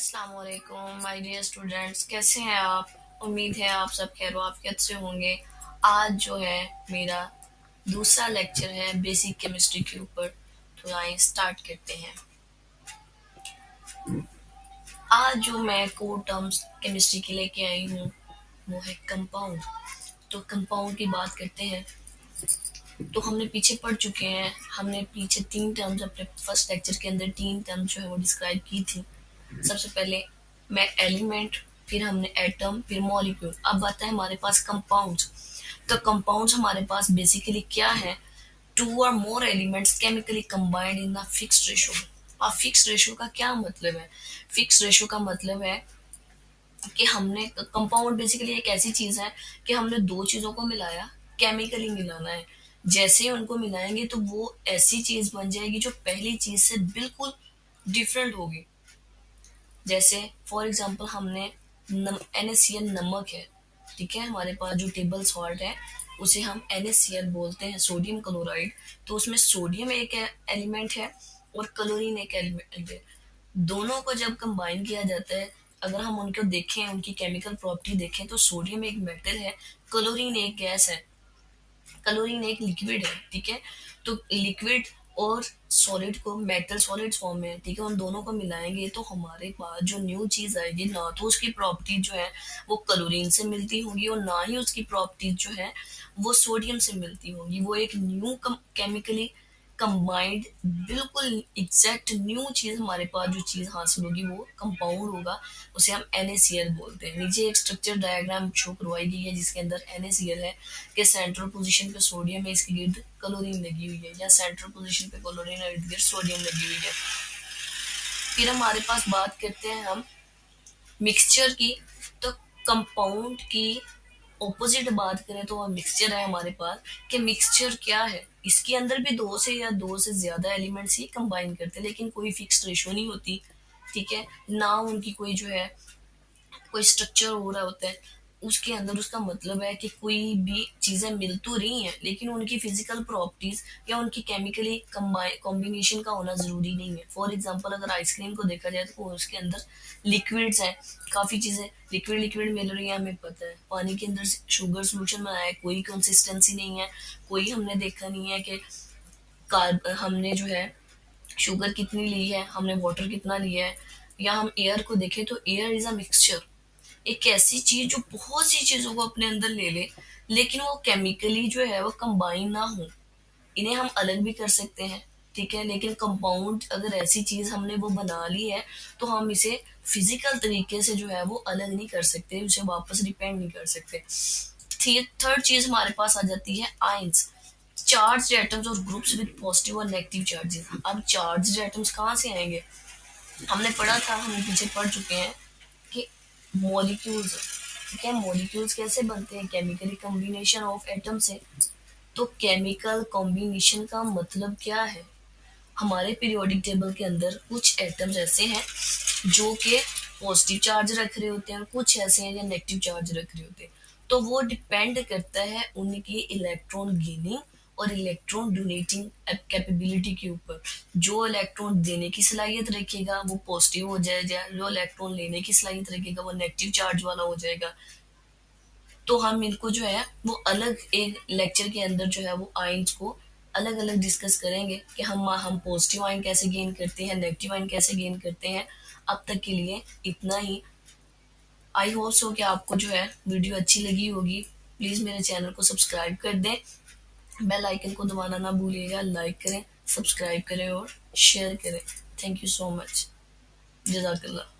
अस्सलाम वालेकुम my dear students, कैसे हैं आप? उम्मीद है आप सब खैर आफियत से होंगे। आज जो है मेरा दूसरा लेक्चर है बेसिक केमिस्ट्री के ऊपर। तो आइए स्टार्ट करते हैं। आज जो मैं कोर टर्म्स केमिस्ट्री के लेके आई हूँ वो है कंपाउंड। तो कंपाउंड की बात करते हैं। तो हमने पीछे पढ़ चुके हैं, हमने पीछे तीन टर्म्स अपने फर्स्ट लेक्चर के अंदर तीन टर्म्स जो है वो डिस्क्राइब की थी। सबसे पहले मैं एलिमेंट, फिर हमने एटम, फिर मॉलिक्यूल। अब आता है हमारे पास कंपाउंड्स। तो कंपाउंड्स हमारे पास बेसिकली क्या है? टू और more elements chemically combined in a fixed ratio. अब फिक्स्ड रेशो का क्या मतलब है? फिक्स्ड रेशो का मतलब है कि हमने कंपाउंड बेसिकली एक ऐसी चीज है कि हमने दो चीजों को मिलाया, केमिकली मिलाना है। जैसे ही उनको मिलाएंगे तो वो ऐसी चीज बन जाएगी जो पहली चीज से बिल्कुल डिफरेंट होगी। जैसे फॉर एग्जाम्पल हमने NaCl नमक है, ठीक है, हमारे पास जो टेबल सॉल्ट है उसे हम NaCl बोलते हैं, सोडियम क्लोराइड। तो उसमें सोडियम एक एलिमेंट है और क्लोरीन एक एलिमेंट है। दोनों को जब कंबाइन किया जाता है, अगर हम उनको देखें, उनकी केमिकल प्रॉपर्टी देखें, तो सोडियम एक मेटल है, क्लोरीन एक गैस है, क्लोरीन एक लिक्विड है, ठीक है। तो लिक्विड और सॉलिड को मेटल सॉलिड फॉर्म में, ठीक है, उन दोनों को मिलाएंगे तो हमारे पास जो न्यू चीज आएगी, ना तो उसकी प्रॉपर्टी जो है वो क्लोरीन से मिलती होगी और ना ही उसकी प्रॉपर्टी जो है वो सोडियम से मिलती होगी। वो एक न्यू केमिकली कंबाइंड, बिल्कुल एग्जैक्ट न्यू चीज हमारे पास जो चीज हासिल होगी वो कंपाउंड होगा। उसे हम NaCl बोलते हैं। नीचे एक स्ट्रक्चर डायग्राम शो करवाई गई है जिसके अंदर NaCl है कि सेंट्रल पोजीशन पे सोडियम है, इसके गिर्द क्लोरीन लगी हुई है, या सेंट्रल पोजीशन पे क्लोरीन है, इर्द गिर्द सोडियम लगी हुई है। फिर हमारे पास बात करते हैं हम मिक्सचर की। तो कंपाउंड की ऑपोजिट बात करें तो वह मिक्सचर है हमारे पास। कि मिक्सचर क्या है? इसके अंदर भी दो से या दो से ज्यादा एलिमेंट्स ही कंबाइन करते हैं, लेकिन कोई फिक्स रेशो नहीं होती, ठीक है ना। उनकी कोई जो है कोई स्ट्रक्चर हो रहा होता है उसके अंदर। उसका मतलब है कि कोई भी चीजें मिल तो रही हैं, लेकिन उनकी फिजिकल प्रॉपर्टीज या उनकी केमिकली कॉम्बिनेशन का होना जरूरी नहीं है। फॉर एग्जांपल अगर आइसक्रीम को देखा जाए तो उसके अंदर लिक्विड्स हैं, काफी चीजें लिक्विड लिक्विड मिल रही है, हमें पता है। पानी के अंदर शुगर सोल्यूशन बनाया है, कोई कंसिस्टेंसी नहीं है, कोई हमने देखा नहीं है कि हमने जो है शुगर कितनी ली है, हमने वाटर कितना लिया है। या हम एयर को देखें तो एयर इज अ मिक्सचर, एक ऐसी चीज जो बहुत सी चीजों को अपने अंदर ले ले, लेकिन वो केमिकली जो है वो कंबाइन ना हो। इन्हें हम अलग भी कर सकते हैं, ठीक है, लेकिन कंपाउंड अगर ऐसी चीज हमने वो बना ली है तो हम इसे फिजिकल तरीके से जो है वो अलग नहीं कर सकते, उसे वापस डिपेंड नहीं कर सकते। थर्ड चीज हमारे पास आ जाती है आयंस, चार्ज एटम्स और ग्रुप्स विद पॉजिटिव और नेगेटिव चार्जेस। अब चार्ज एटम्स कहाँ से आएंगे? हमने पढ़ा था, हम पीछे पढ़ चुके हैं कि मॉलिक्यूल्स, ठीक है, मॉलिक्यूल्स कैसे बनते हैं? केमिकली कॉम्बिनेशन ऑफ एटम से। तो केमिकल कॉम्बिनेशन का मतलब क्या है? हमारे पीरियोडिक टेबल के अंदर कुछ एटम्स ऐसे हैं जो कि पॉजिटिव चार्ज रख रहे होते हैं और कुछ ऐसे हैं जो नेगेटिव चार्ज रख रहे होते हैं। तो वो डिपेंड करता है उनकी इलेक्ट्रॉन गेनिंग और इलेक्ट्रॉन डोनेटिंग कैपेबिलिटी के ऊपर। जो इलेक्ट्रॉन देने की सलाहियत रखेगा वो पॉजिटिव हो जाएगा, जो इलेक्ट्रॉन लेने की सलाहियत रखेगा वो नेगेटिव चार्ज वाला हो जाएगा। तो हम इनको जो है वो अलग एक लेक्चर के अंदर जो है वो आयंस को अलग अलग डिस्कस करेंगे कि हम पॉजिटिव आयन कैसे गेन करते हैं, नेगेटिव आयन कैसे गेन करते हैं। अब तक के लिए इतना ही। आई होप सो कि आपको जो है वीडियो अच्छी लगी होगी। प्लीज़ मेरे चैनल को सब्सक्राइब कर दें, बेल आइकन को दबाना ना भूलिएगा। लाइक करें, सब्सक्राइब करें और शेयर करें। Thank you so much. जज़ाकल्लाह।